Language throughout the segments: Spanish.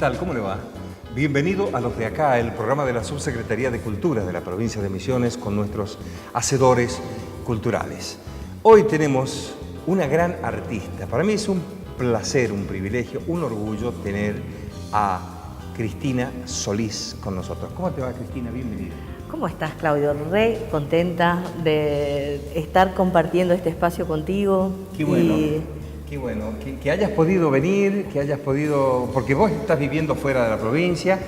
tal? ¿Cómo le va? Bienvenido a Los de Acá, el programa de la Subsecretaría de Cultura de la provincia de Misiones con nuestros hacedores culturales. Hoy tenemos una gran artista. Para mí es un placer, un privilegio, un orgullo tener a Cristina Solís con nosotros. ¿Cómo te va, Cristina? Bienvenida. ¿Cómo estás, Claudio? Re contenta de estar compartiendo este espacio contigo. Qué bueno. Qué bueno, que hayas podido venir, porque vos estás viviendo fuera de la provincia,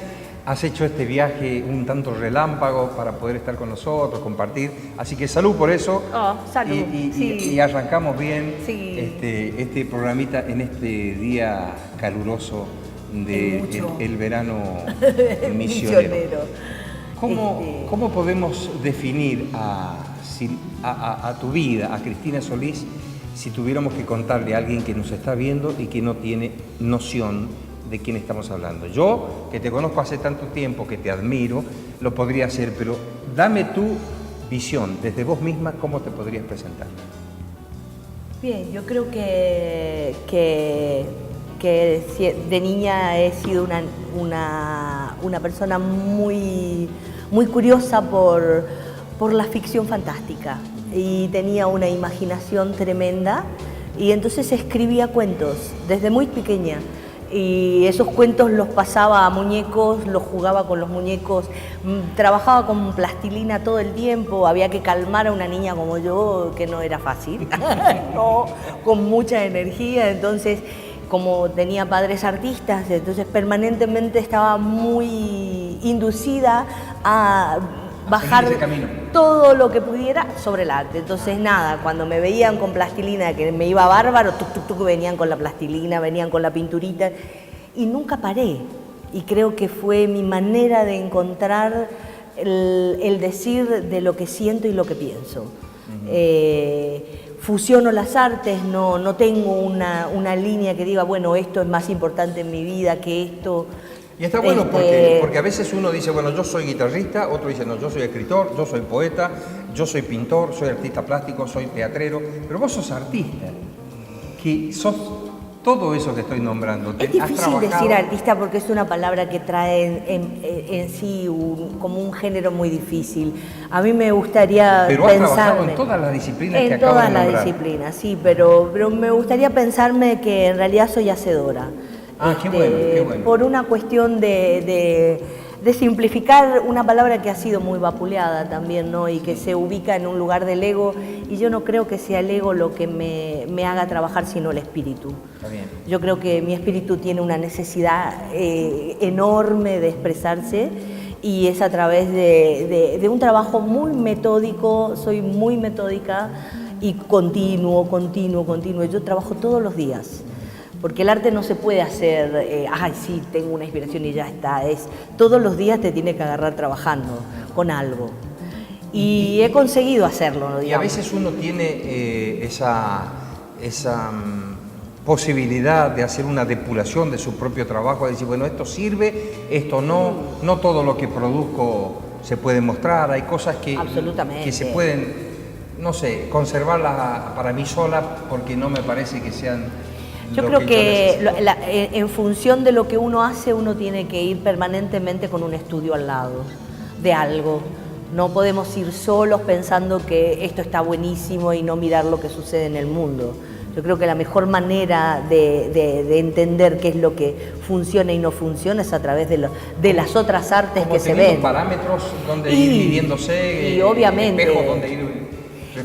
has hecho este viaje un tanto relámpago para poder estar con nosotros, compartir, así que salud por eso. Oh, salud. Y arrancamos bien Sí. este programita en este día caluroso del verano misionero. ¿Cómo podemos definir a tu vida, a Cristina Solís, si tuviéramos que contarle a alguien que nos está viendo y que no tiene noción de quién estamos hablando? Yo, que te conozco hace tanto tiempo, que te admiro, lo podría hacer, pero dame tu visión, desde vos misma, ¿cómo te podrías presentar? Bien, yo creo que de niña he sido una persona muy curiosa por la ficción fantástica. Y tenía una imaginación tremenda y entonces escribía cuentos desde muy pequeña y esos cuentos los pasaba a muñecos, los jugaba con los muñecos, trabajaba con plastilina todo el tiempo, había que calmar a una niña como yo, que no era fácil, no, con mucha energía, entonces como tenía padres artistas, entonces permanentemente estaba muy inducida a bajar todo lo que pudiera sobre el arte. Entonces nada, cuando me veían con plastilina, que me iba bárbaro, venían con la plastilina, venían con la pinturita y nunca paré. Y creo que fue mi manera de encontrar el decir de lo que siento y lo que pienso. Fusiono las artes, no tengo una línea que diga, bueno, esto es más importante en mi vida que esto. Y está bueno porque a veces uno dice, bueno, yo soy guitarrista, otro dice, no, yo soy escritor, yo soy poeta, yo soy pintor, soy artista plástico, soy teatrero, pero vos sos artista, que sos todo eso que estoy nombrando. Es difícil decir artista porque es una palabra que trae en sí como un género muy difícil. A mí me gustaría pero has trabajado en todas las disciplinas que acabo de nombrar. En todas las disciplinas, sí, pero me gustaría pensarme que en realidad soy hacedora. Qué bueno. Por una cuestión de simplificar una palabra que ha sido muy vapuleada también, ¿no? Y que se ubica en un lugar del ego, y yo no creo que sea el ego lo que me haga trabajar, sino el espíritu. Está bien. Yo creo que mi espíritu tiene una necesidad enorme de expresarse, y es a través de un trabajo muy metódico, soy muy metódica y continuo. Yo trabajo todos los días. Porque el arte no se puede hacer, sí, tengo una inspiración y ya está. Todos los días te tiene que agarrar trabajando con algo. Y he conseguido hacerlo, ¿no? Y a veces uno tiene esa posibilidad de hacer una depuración de su propio trabajo, de decir, bueno, esto sirve, esto no todo lo que produzco se puede mostrar, hay cosas que se pueden, no sé, conservarlas para mí sola porque no me parece que sean... Yo creo que en función de lo que uno hace, uno tiene que ir permanentemente con un estudio al lado de algo. No podemos ir solos pensando que esto está buenísimo y no mirar lo que sucede en el mundo. Yo creo que la mejor manera de entender qué es lo que funciona y no funciona es a través de las otras artes que se ven. Parámetros donde ir midiéndose, y obviamente, espejos donde ir...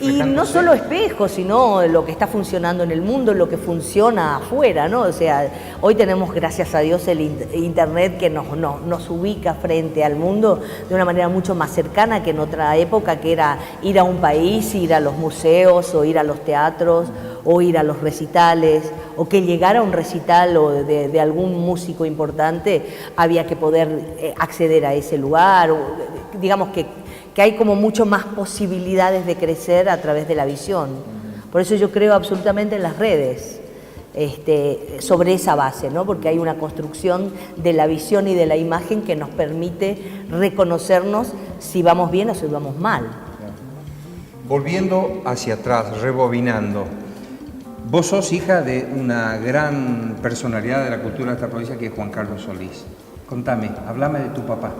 Y no solo espejos, sino lo que está funcionando en el mundo, lo que funciona afuera, ¿no? O sea, hoy tenemos, gracias a Dios, el Internet que nos ubica frente al mundo de una manera mucho más cercana que en otra época, que era ir a un país, ir a los museos, o ir a los teatros, o ir a los recitales, o que llegara a un recital o de algún músico importante, había que poder acceder a ese lugar, digamos que hay como mucho más posibilidades de crecer a través de la visión. Por eso yo creo absolutamente en las redes, sobre esa base, ¿no? Porque hay una construcción de la visión y de la imagen que nos permite reconocernos si vamos bien o si vamos mal. Volviendo hacia atrás, rebobinando, Vos sos hija de una gran personalidad de la cultura de esta provincia que es Juan Carlos Solís. Contame, hablame de tu papá.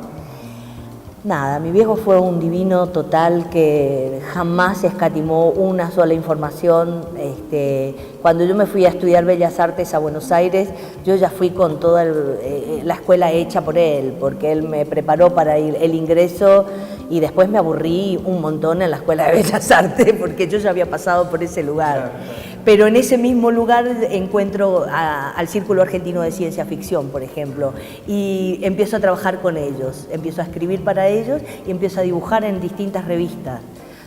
Nada, mi viejo fue un divino total que jamás escatimó una sola información. Cuando yo me fui a estudiar Bellas Artes a Buenos Aires, yo ya fui con toda la escuela hecha por él, porque él me preparó para el ingreso y después me aburrí un montón en la Escuela de Bellas Artes, porque yo ya había pasado por ese lugar. Pero en ese mismo lugar encuentro al Círculo Argentino de Ciencia Ficción, por ejemplo, y empiezo a trabajar con ellos, empiezo a escribir para ellos y empiezo a dibujar en distintas revistas.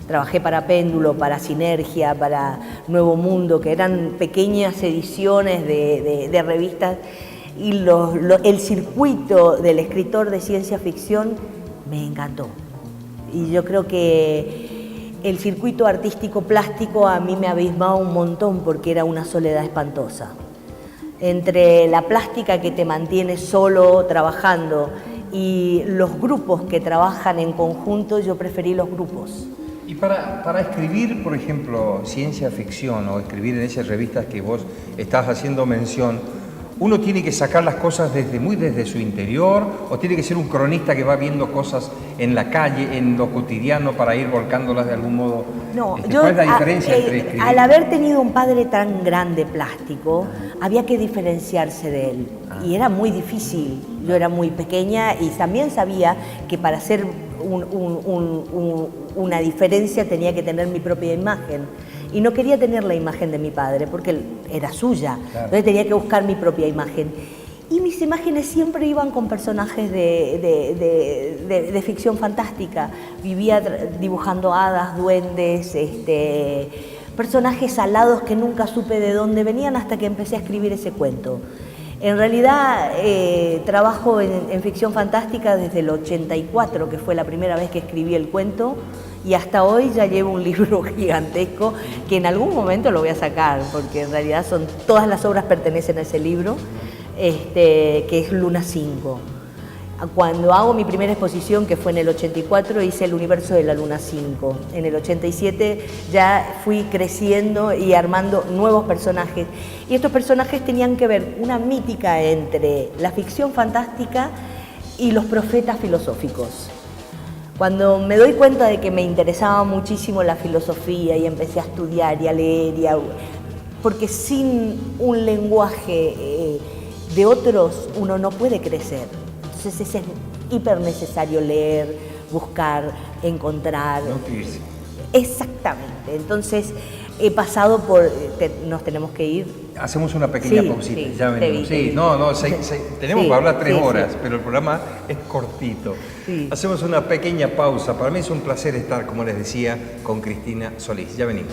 Trabajé para Péndulo, para Sinergia, para Nuevo Mundo, que eran pequeñas ediciones de revistas, y el circuito del escritor de ciencia ficción me encantó. Y yo creo que el circuito artístico plástico a mí me abismaba un montón porque era una soledad espantosa. Entre la plástica que te mantiene solo trabajando y los grupos que trabajan en conjunto, yo preferí los grupos. Y para escribir, por ejemplo, ciencia ficción o escribir en esas revistas que vos estás haciendo mención, ¿uno tiene que sacar las cosas desde su interior o tiene que ser un cronista que va viendo cosas en la calle, en lo cotidiano, para ir volcándolas de algún modo? No, ¿Cuál es la diferencia entre escribir? Al haber tenido un padre tan grande plástico, había que diferenciarse de él y era muy difícil. Yo era muy pequeña y también sabía que para hacer una diferencia tenía que tener mi propia imagen. Y no quería tener la imagen de mi padre porque era suya, claro. Entonces tenía que buscar mi propia imagen. Y mis imágenes siempre iban con personajes de ficción fantástica. Vivía dibujando hadas, duendes, personajes alados que nunca supe de dónde venían hasta que empecé a escribir ese cuento. En realidad trabajo en ficción fantástica desde el 84, que fue la primera vez que escribí el cuento, y hasta hoy ya llevo un libro gigantesco que en algún momento lo voy a sacar, porque en realidad todas las obras pertenecen a ese libro, que es Luna 5. Cuando hago mi primera exposición, que fue en el 84, hice el universo de la Luna 5. En el 87 ya fui creciendo y armando nuevos personajes. Y estos personajes tenían que ver una mítica entre la ficción fantástica y los profetas filosóficos. Cuando me doy cuenta de que me interesaba muchísimo la filosofía y empecé a estudiar y a leer, porque sin un lenguaje de otros uno no puede crecer. Entonces es hiper necesario leer, buscar, encontrar. Nutrirse. Exactamente. Entonces he pasado por... nos tenemos que ir. Hacemos una pequeña pausita, sí, ya venimos. Tenemos para hablar 3 horas, pero el programa es cortito. Sí. Hacemos una pequeña pausa. Para mí es un placer estar, como les decía, con Cristina Solís. Ya venimos.